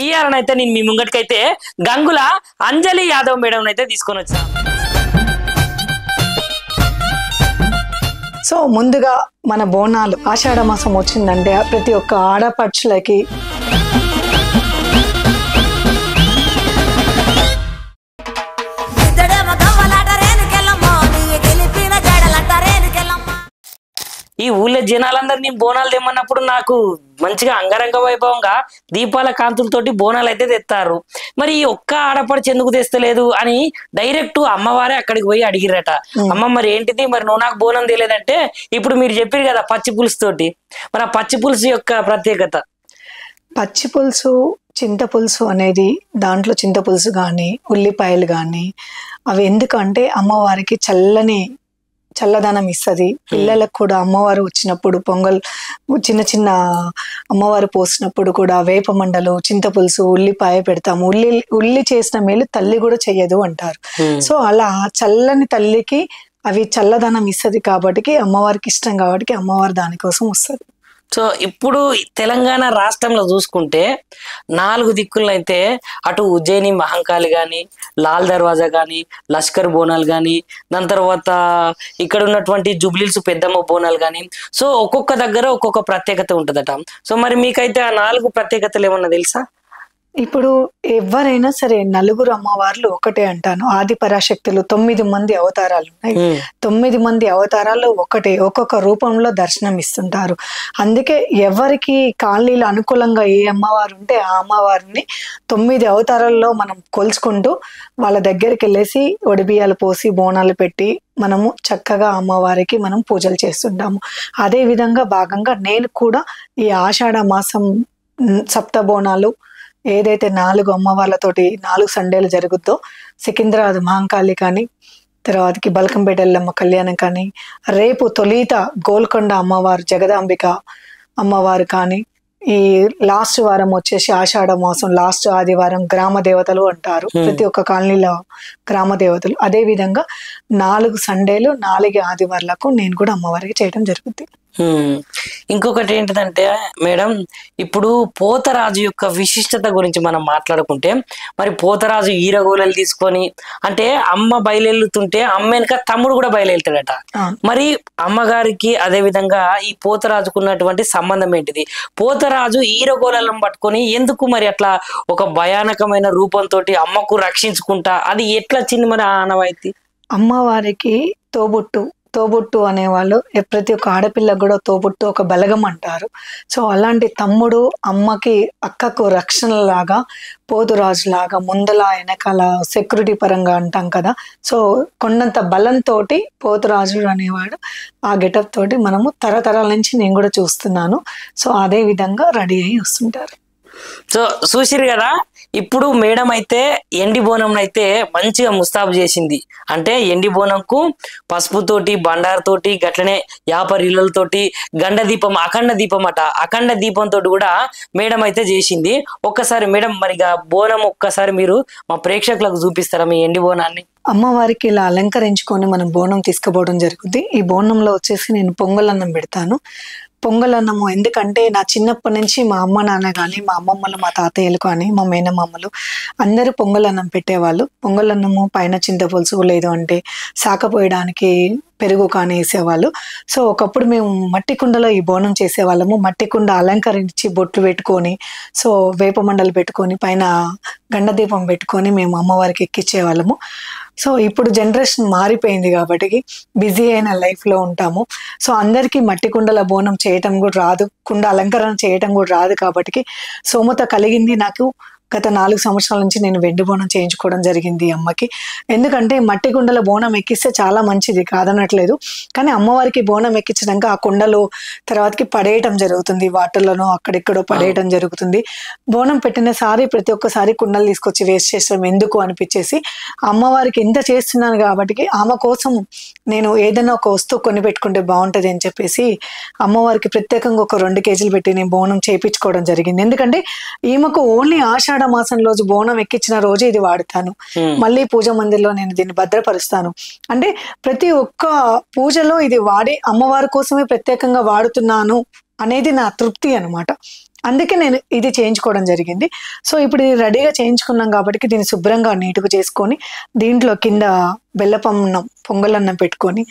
ఇయ్యాలనైతే నేను మీ ముంగటికైతే గంగుల అంజలి యాదవ్ మేడం అయితే తీసుకొని వచ్చా. సో ముందుగా మన బోనాలు ఆషాఢ మాసం వచ్చిందంటే ప్రతి ఒక్క ఆడపడుచులకి ఈ ఊళ్ళో జనాలందరినీ బోనాలు తెమ్మన్నప్పుడు నాకు మంచిగా అంగరంగ వైభవంగా దీపాల కాంతులతోటి బోనాలు అయితే తెస్తారు. మరి ఈ ఒక్క ఆడపడిచి ఎందుకు తెస్తలేదు అని డైరెక్ట్ అమ్మవారే అక్కడికి పోయి అడిగిరట. అమ్మ మరి ఏంటిది, మరి నువ్వు నాకు బోనం తెలియదంటే ఇప్పుడు మీరు చెప్పారు కదా పచ్చి పులుసు తోటి, మరి ఆ పచ్చి పులుసు యొక్క ప్రత్యేకత. పచ్చి పులుసు చింతపులుసు అనేది దాంట్లో చింతపులుసు కానీ ఉల్లిపాయలు కానీ అవి ఎందుకంటే అమ్మవారికి చల్లదనం ఇస్తుంది. పిల్లలకు కూడా అమ్మవారు వచ్చినప్పుడు పొంగల్ చిన్న చిన్న అమ్మవారు పోసినప్పుడు కూడా వేప మండలు చింతపులుసు ఉల్లిపాయ పెడతాము. ఉల్లి చేసిన మేలు తల్లి కూడా చెయ్యదు అంటారు. సో అలా చల్లని తల్లికి అవి చల్లదనం ఇస్తుంది కాబట్టి అమ్మవారికి ఇష్టం కాబట్టి అమ్మవారు దానికోసం వస్తుంది. సో ఇప్పుడు తెలంగాణ రాష్ట్రంలో చూసుకుంటే 4 దిక్కులను అయితే అటు ఉజ్జయిని మహంకాళి కానీ, లాల్ దర్వాజా కానీ, లష్కర్ బోనాలు కానీ, దాని తర్వాత ఇక్కడ ఉన్నటువంటి జుబ్లీల్స్ పెద్దమ్మ బోనాలు కానీ, సో ఒక్కొక్క దగ్గర ఒక్కొక్క ప్రత్యేకత ఉంటుందట. సో మరి మీకైతే ఆ 4 ప్రత్యేకతలు ఏమన్నా తెలుసా? ఇప్పుడు ఎవరైనా సరే నలుగురు అమ్మవార్లు ఒకటే అంటాను. ఆది పరాశక్తులు 9 మంది అవతారాలు ఉన్నాయి. 9 మంది అవతారాలు ఒకటే, ఒక్కొక్క రూపంలో దర్శనం ఇస్తుంటారు. అందుకే ఎవరికి కాలనీలో అనుకూలంగా ఏ అమ్మవారు ఉంటే ఆ అమ్మవారిని 9 అవతారాల్లో మనం కొలుచుకుంటూ వాళ్ళ దగ్గరికి వెళ్ళేసి ఒడిబియ్యాలు పోసి బోనాలు పెట్టి మనము చక్కగా అమ్మవారికి మనం పూజలు చేస్తుంటాము. అదే విధంగా భాగంగా నేను కూడా ఈ ఆషాఢ మాసం సప్త బోనాలు ఏదైతే 4 అమ్మవార్లతోటి 4 సండేలు జరుగుద్దో, సికింద్రాబాద్ మహంకాళి కానీ, తర్వాతకి బల్కంపేట ఎల్లమ్మ కళ్యాణం కానీ, రేపు తొలిత గోల్కొండ అమ్మవారు జగదాంబిక అమ్మవారు కానీ, ఈ లాస్ట్ వారం వచ్చేసి ఆషాఢ మాసం లాస్ట్ ఆదివారం గ్రామ దేవతలు అంటారు. ప్రతి ఒక్క కాలనీలో గ్రామ దేవతలు. అదే విధంగా 4 సండేలు 4 ఆదివారాలకు నేను కూడా అమ్మవారికి చేయడం జరుగుతుంది. ఇంకొకటి ఏంటిదంటే మేడం, ఇప్పుడు పోతరాజు యొక్క విశిష్టత గురించి మనం మాట్లాడుకుంటే, మరి పోతరాజు ఈరగోలలు తీసుకొని అంటే అమ్మ బయలుతుంటే అమ్మ వెనుక తమ్ముడు కూడా బయలుతాడట. మరి అమ్మగారికి అదే విధంగా ఈ పోతరాజుకు ఉన్నటువంటి సంబంధం ఏంటిది? పోతరాజు ఈరగోళలను పట్టుకొని ఎందుకు మరి అట్లా ఒక భయానకమైన రూపంతో అమ్మకు రక్షించుకుంటా అది ఎట్లా వచ్చింది మరి ఆ ఆనవాయితీ? అమ్మవారికి తోబుట్టు అనేవాళ్ళు ప్రతి ఒక్క ఆడపిల్లకు కూడా తోబుట్టు ఒక బలగం అంటారు. సో అలాంటి తమ్ముడు అమ్మకి అక్కకు రక్షణ లాగా పోతురాజు లాగా ముందల వెనకాల సెక్యూరిటీ పరంగా అంటాం కదా. సో కొండంత బలంతో పోతురాజు అనేవాడు ఆ గెటప్ తోటి మనము తరతరాల నుంచి నేను కూడా చూస్తున్నాను. సో అదే విధంగా రెడీ అయ్యి వస్తుంటారు. సో చూసిరు కదా, ఇప్పుడు మేడం అయితే ఎండి బోనం అయితే మంచిగా ముస్తాబు చేసింది. అంటే ఎండి బోనంకు పసుపుతోటి బండారుతోటి గట్లనే యాపరిల్లలతోటి గండ దీపం అఖండ దీపం అట, అఖండ దీపంతో కూడా మేడం అయితే చేసింది. ఒక్కసారి మేడం మరి బోనం ఒక్కసారి మీరు మా ప్రేక్షకులకు చూపిస్తారా మీ ఎండి బోనాన్ని? అమ్మవారికి ఇలా అలంకరించుకొని మనం బోనం తీసుకుపోవడం జరుగుతుంది. ఈ బోనంలో వచ్చేసి నేను పొంగలన్నం పెడతాను. పొంగలన్నము ఎందుకంటే నా చిన్నప్పటి నుంచి మా అమ్మ నాన్న కానీ మా అమ్మమ్మలు మా తాతయ్యలు కానీ మా మేనమామలు అందరూ పొంగలన్నం పెట్టేవాళ్ళు. పొంగలన్నము పైన చింతపులుసు లేదు అంటే సాకపోయడానికి పెరుగు కానీ వేసేవాళ్ళు. సో ఒకప్పుడు మేము మట్టి కుండలో ఈ బోనం చేసేవాళ్ళము. మట్టి కుండ అలంకరించి బొట్లు పెట్టుకొని సో వేప మండలు పెట్టుకొని పైన గండ దీపం పెట్టుకొని మేము అమ్మవారికి ఎక్కించేవాళ్ళము. సో ఇప్పుడు జనరేషన్ మారిపోయింది కాబట్టి బిజీ అయిన లైఫ్లో ఉంటాము. సో అందరికీ మట్టి కుండల బోనం చేయటం కూడా రాదు, కుండ అలంకరణ చేయటం కూడా రాదు. కాబట్టి సోమత కలిగింది నాకు. గత 4 సంవత్సరాల నుంచి నేను వెండి బోనం చేయించుకోవడం జరిగింది అమ్మకి. ఎందుకంటే మట్టి కుండల బోనం ఎక్కిస్తే చాలా మంచిది కాదనట్లేదు, కానీ అమ్మవారికి బోనం ఎక్కించడాక ఆ కుండలు తర్వాతకి పడేయటం జరుగుతుంది, వాటర్లోనో అక్కడెక్కడో పడేయటం జరుగుతుంది. బోనం పెట్టిన సారి ప్రతి ఒక్కసారి కుండలు తీసుకొచ్చి వేస్ట్ చేస్తాం ఎందుకు అనిపించేసి అమ్మవారికి ఇంత చేస్తున్నాను కాబట్టి ఆమె కోసం నేను ఏదైనా ఒక వస్తువు కొని పెట్టుకుంటే బాగుంటుంది అని చెప్పేసి అమ్మవారికి ప్రత్యేకంగా ఒక 2 కేజీలు పెట్టి నేను బోనం చేయించుకోవడం జరిగింది. ఎందుకంటే ఈమెకు ఓన్లీ ఆషాఢ మాసం రోజు బోనం ఎక్కించిన రోజు ఇది వాడతాను, మళ్ళీ పూజ మందిర్లో నేను దీన్ని భద్రపరుస్తాను. అంటే ప్రతి ఒక్క పూజలో ఇది వాడి అమ్మవారి కోసమే ప్రత్యేకంగా వాడుతున్నాను అనేది నా తృప్తి అనమాట. అందుకే నేను ఇది చేయించుకోవడం జరిగింది. సో ఇప్పుడు ఇది రెడీగా చేయించుకున్నాం కాబట్టి దీన్ని శుభ్రంగా నీట్గా చేసుకొని దీంట్లో కింద బెల్లపన్నం పొంగలన్నం పెట్టుకొని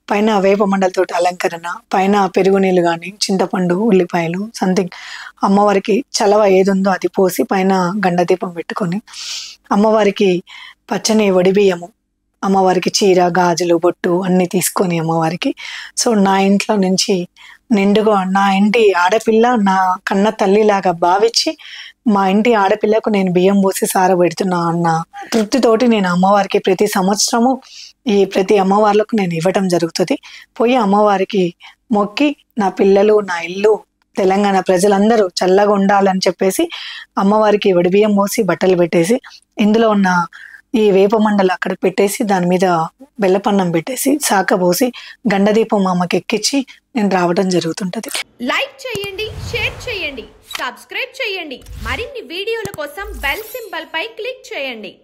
పైన వేప మండలతోటి అలంకరణ, పైన పెరుగు నీళ్ళు కానీ చింతపండు ఉల్లిపాయలు సంథింగ్ అమ్మవారికి చలవ ఏది ఉందో అది పోసి పైన గండదీపం పెట్టుకొని అమ్మవారికి పచ్చని వడిబియ్యము, అమ్మవారికి చీర గాజులు బొట్టు అన్నీ తీసుకొని అమ్మవారికి. సో నా ఇంట్లో నుంచి నిండుగా నా ఇంటి ఆడపిల్ల నా కన్న తల్లిలాగా భావించి మా ఇంటి ఆడపిల్లకు నేను బియ్యం పోసి సారబెడుతున్నా అన్న తృప్తితోటి నేను అమ్మవారికి ప్రతి సంవత్సరము ఈ ప్రతి అమ్మవార్లకు నేను ఇవ్వటం జరుగుతుంది. పోయి అమ్మవారికి మొక్కి నా పిల్లలు నా ఇల్లు తెలంగాణ ప్రజలందరూ చల్లగా ఉండాలని చెప్పేసి అమ్మవారికి వడిబియ్యం పోసి బట్టలు పెట్టేసి ఇందులో ఉన్న ఈ వేప మండలు అక్కడ పెట్టేసి దాని మీద బెల్లపన్నం పెట్టేసి శాఖ పోసి గండదీపం అమ్మకి ఎక్కించి నేను రావడం జరుగుతుంటది. లైక్ చేయండి, షేర్ చేయండి, సబ్స్క్రైబ్ చేయండి. మరిన్ని వీడియోల కోసం బెల్ సింబల్ పై క్లిక్ చేయండి.